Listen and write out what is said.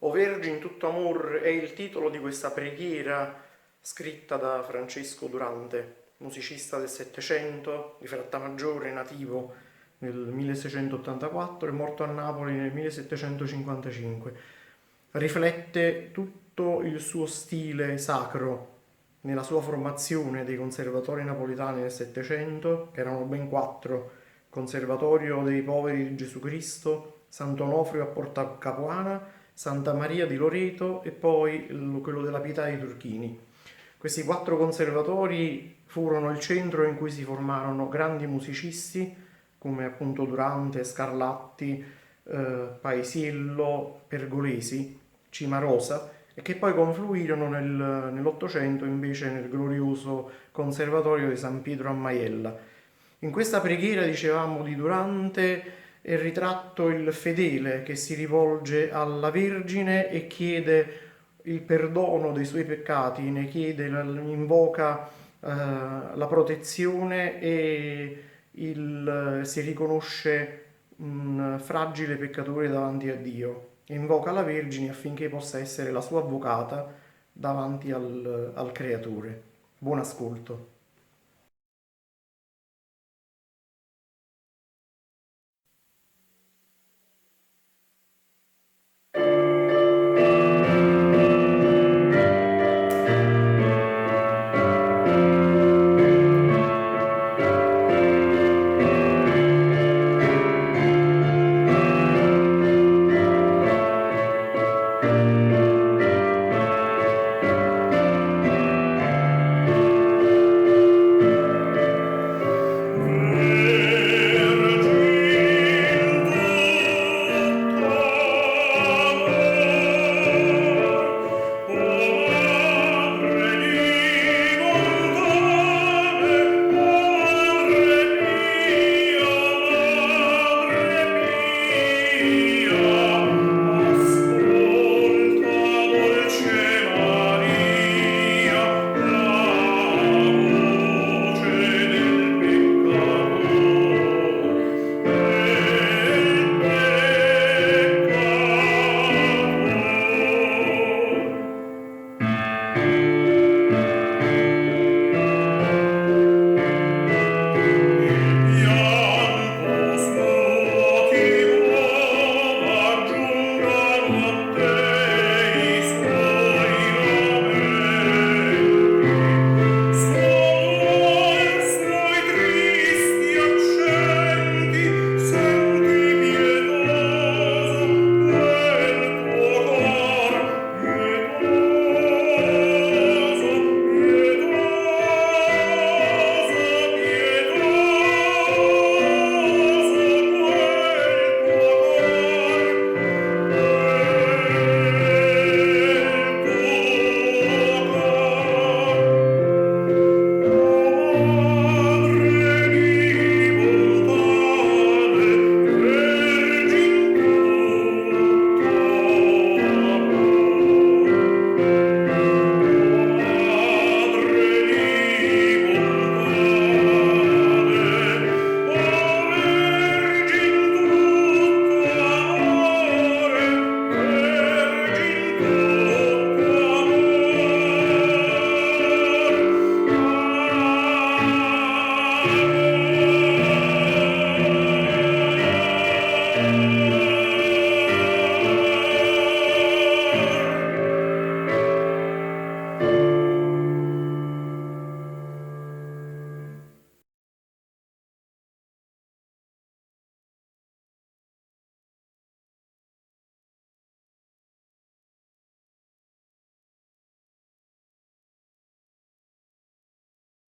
O Vergine tutto amor è il titolo di questa preghiera scritta da Francesco Durante, musicista del Settecento, di Frattamaggiore, nativo nel 1684 e morto a Napoli nel 1755. Riflette tutto il suo stile sacro nella sua formazione dei conservatori napoletani nel Settecento, che erano ben quattro: Conservatorio dei Poveri di Gesù Cristo, Sant'Onofrio a Porta Capuana, Santa Maria di Loreto e poi quello della Pietà dei Turchini. Questi quattro conservatori furono il centro in cui si formarono grandi musicisti come appunto Durante, Scarlatti, Paisiello, Pergolesi, Cimarosa, e che poi confluirono nell'Ottocento invece nel glorioso Conservatorio di San Pietro a Maiella. In questa preghiera, dicevamo, di Durante è ritratto il fedele che si rivolge alla Vergine e chiede il perdono dei suoi peccati, ne chiede, invoca la protezione e si riconosce un fragile peccatore davanti a Dio e invoca la Vergine affinché possa essere la sua avvocata davanti al Creatore. Buon ascolto.